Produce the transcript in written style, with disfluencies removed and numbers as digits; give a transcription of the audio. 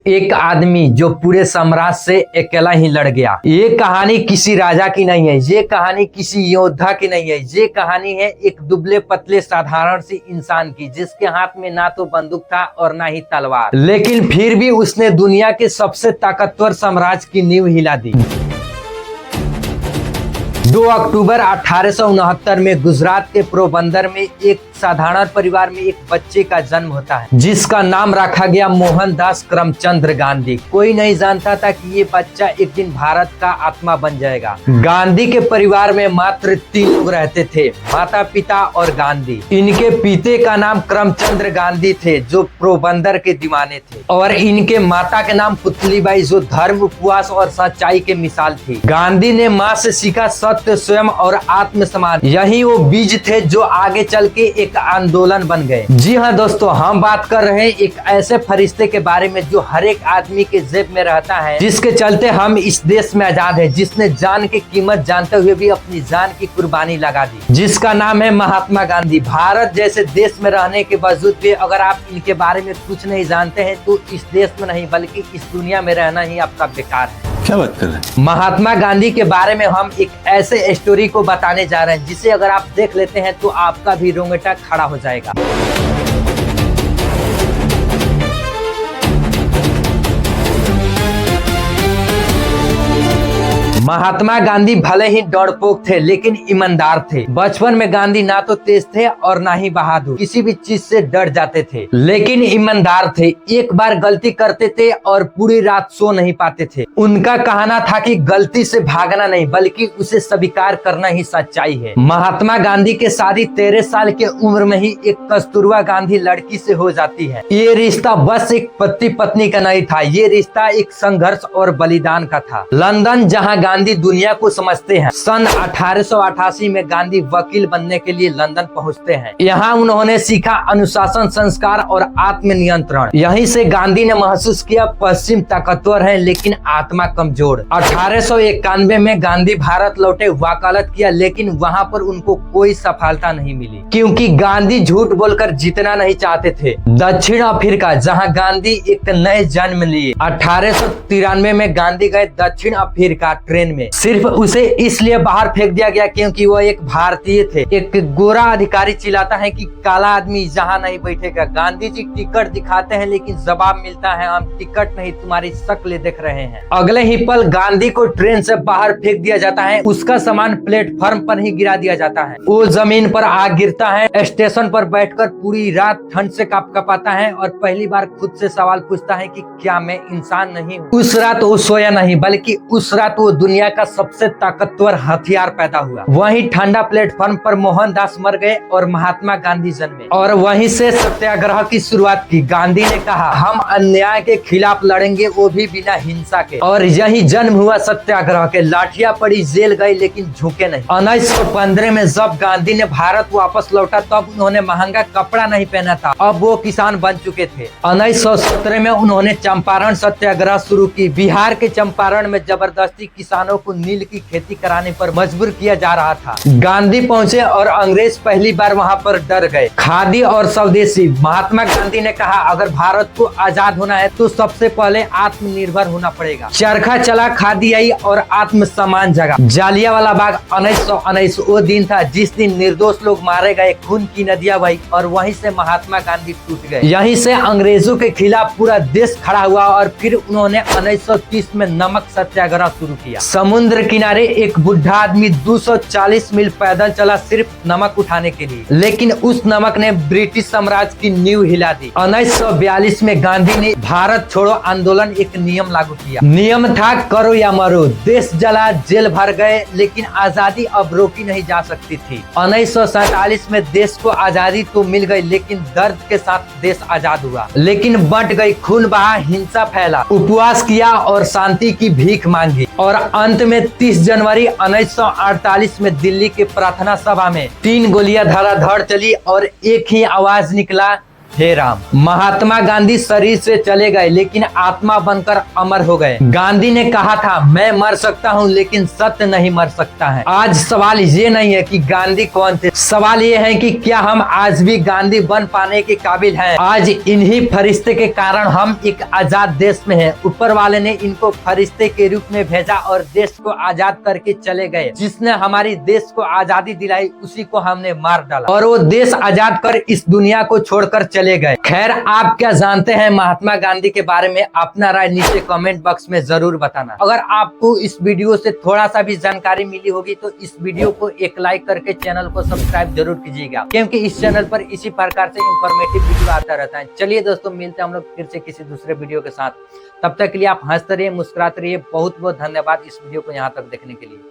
एक आदमी जो पूरे साम्राज्य से अकेला ही लड़ गया। ये कहानी किसी राजा की नहीं है, ये कहानी किसी योद्धा की नहीं है, ये कहानी है एक दुबले पतले साधारण सी इंसान की, जिसके हाथ में ना तो बंदूक था और ना ही तलवार, लेकिन फिर भी उसने दुनिया के सबसे ताकतवर साम्राज्य की नींव हिला दी। 2 अक्टूबर 1869 में गुजरात के पोरबंदर में एक साधारण परिवार में एक बच्चे का जन्म होता है, जिसका नाम रखा गया मोहनदास करमचंद गांधी। कोई नहीं जानता था कि ये बच्चा एक दिन भारत का आत्मा बन जाएगा। गांधी के परिवार में मात्र 3 लोग रहते थे, माता पिता और गांधी। इनके पिता का नाम करमचंद गांधी थे, जो पोरबंदर के दीवाने थे, और इनके माता के नाम पुतलीबाई, जो धर्म, उपवास और सच्चाई के मिसाल थी। गांधी ने माँ से सीखा सत्य, स्वयं और आत्मसम्मान। यही वो बीज थे जो आगे चल के एक आंदोलन बन गए। जी हाँ दोस्तों, हम बात कर रहे हैं एक ऐसे फरिश्ते के बारे में जो हर एक आदमी के जेब में रहता है, जिसके चलते हम इस देश में आजाद है, जिसने जान की कीमत जानते हुए भी अपनी जान की कुर्बानी लगा दी, जिसका नाम है महात्मा गांधी। भारत जैसे देश में रहने के बावजूद भी अगर आप इनके बारे में कुछ नहीं जानते हैं तो इस देश में नहीं बल्कि इस दुनिया में रहना ही आपका बेकार है। क्या बात कर रहे हैं? महात्मा गांधी के बारे में हम एक ऐसे स्टोरी को बताने जा रहे हैं जिसे अगर आप देख लेते हैं तो आपका भी रोंगटा खड़ा हो जाएगा। महात्मा गांधी भले ही डरपोक थे लेकिन ईमानदार थे। बचपन में गांधी ना तो तेज थे और ना ही बहादुर, किसी भी चीज से डर जाते थे, लेकिन ईमानदार थे। एक बार गलती करते थे और पूरी रात सो नहीं पाते थे। उनका कहना था कि गलती से भागना नहीं बल्कि उसे स्वीकार करना ही सच्चाई है। महात्मा गांधी के शादी 13 साल के उम्र में ही एक कस्तूरबा गांधी लड़की से हो जाती है। ये रिश्ता बस एक पति पत्नी का नहीं था, ये रिश्ता एक संघर्ष और बलिदान का था। लंदन, जहाँ गांधी दुनिया को समझते हैं, सन 1888 में गांधी वकील बनने के लिए लंदन पहुंचते हैं। यहाँ उन्होंने सीखा अनुशासन, संस्कार और आत्मनियंत्रण। यहीं से गांधी ने महसूस किया पश्चिम ताकतवर है लेकिन आत्मा कमजोर। 1891 में गांधी भारत लौटे, वकालत किया, लेकिन वहाँ पर उनको कोई सफलता नहीं मिली, क्योंकि गांधी झूठ बोलकर जीतना नहीं चाहते थे। दक्षिण अफ्रीका, जहाँ गांधी एक नए जन्म लिए। 1893 में गांधी गए दक्षिण अफ्रीका ट्रेन में। सिर्फ उसे इसलिए बाहर फेंक दिया गया क्योंकि वो एक भारतीय थे। एक गोरा अधिकारी चिल्लाता है कि काला आदमी जहाँ नहीं बैठेगा। गांधी जी टिकट दिखाते हैं लेकिन जवाब मिलता है, हम टिकट नहीं तुम्हारी शक्ल देख रहे हैं। अगले ही पल गांधी को ट्रेन से बाहर फेंक दिया जाता है। उसका सामान प्लेटफॉर्म पर ही गिरा दिया जाता है। वो जमीन पर आग गिरता है। स्टेशन पर बैठकर पूरी रात ठंड से कांपता है और पहली बार खुद से सवाल पूछता है कि क्या मैं इंसान नहीं हूँ। उस रात वो सोया नहीं, बल्कि उस रात वो दुनिया का सबसे ताकतवर हथियार पैदा हुआ। वहीं ठंडा प्लेटफॉर्म पर मोहनदास मर गए और महात्मा गांधी जन्मे, और वहीं से सत्याग्रह की शुरुआत की। गांधी ने कहा, हम अन्याय के खिलाफ लड़ेंगे, वो भी बिना हिंसा के। और यही जन्म हुआ सत्याग्रह के। लाठियां पड़ी, जेल गए, लेकिन झुके नहीं। 1915 में जब गांधी ने भारत वापस लौटा तब उन्होंने महंगा कपड़ा नहीं पहना था, अब वो किसान बन चुके थे। 1917 में उन्होंने चंपारण सत्याग्रह शुरू की। बिहार के चंपारण में जबरदस्ती किसानों को नील की खेती कराने पर मजबूर किया जा रहा था। गांधी पहुंचे और अंग्रेज पहली बार वहां पर डर गए। खादी और स्वदेशी। महात्मा गांधी ने कहा, अगर भारत को आजाद होना है तो सबसे पहले आत्मनिर्भर होना पड़ेगा। चरखा चला, खादी आई और आत्मसम्मान जगा। जालियांवाला बाग 1919 वो दिन था जिस दिन निर्दोष लोग मारे गए, खून की नदियां बही, और वहीं से महात्मा गांधी टूट गए। यहीं से अंग्रेजों के खिलाफ पूरा देश खड़ा हुआ और फिर उन्होंने 1930 में नमक सत्याग्रह शुरू किया। समुद्र किनारे एक बुढ़ा आदमी 240 मील पैदल चला सिर्फ नमक उठाने के लिए, लेकिन उस नमक ने ब्रिटिश साम्राज्य की नींव हिला दी। 1942 में गांधी ने भारत छोड़ो आंदोलन एक नियम लागू किया। नियम था, करो या मरो। देश जला, जेल भर गए, लेकिन आजादी अब रोकी नहीं जा सकती थी। 1947 में देश को आजादी तो मिल गई, लेकिन दर्द के साथ देश आजाद हुआ, लेकिन बंट गई। खून बहा, हिंसा फैला, उपवास किया और शांति की भीख मांगी, और अंत में 30 जनवरी 1948 में दिल्ली के प्रार्थना सभा में 3 गोलियां धड़ाधड़ चली और एक ही आवाज निकला, हे राम, महात्मा गांधी शरीर से चले गए लेकिन आत्मा बनकर अमर हो गए। गांधी ने कहा था मैं मर सकता हूँ लेकिन सत्य नहीं मर सकता है। आज सवाल ये नहीं है कि गांधी कौन थे, सवाल ये है कि क्या हम आज भी गांधी बन पाने के काबिल हैं। आज इन्हीं फरिश्ते के कारण हम एक आजाद देश में हैं। ऊपर वाले ने इनको फरिश्ते के रूप में भेजा और देश को आजाद करके चले गए। जिसने हमारी देश को आजादी दिलाई उसी को हमने मार डाला और वो देश आजाद कर इस दुनिया को छोड़कर चले गए। खैर, आप क्या जानते हैं महात्मा गांधी के बारे में? अपना राय नीचे कमेंट बॉक्स में जरूर बताना। अगर आपको इस वीडियो से थोड़ा सा भी जानकारी मिली होगी तो इस वीडियो को एक लाइक करके चैनल को सब्सक्राइब जरूर कीजिएगा, क्योंकि इस चैनल पर इसी प्रकार से इंफॉर्मेटिव वीडियो आता रहता है। चलिए दोस्तों, मिलते हैं हम लोग फिर से किसी दूसरे वीडियो के साथ। तब तक के लिए आप हंसते रहिए, मुस्कुराते रहिए। बहुत बहुत धन्यवाद इस वीडियो को यहाँ तक देखने के लिए।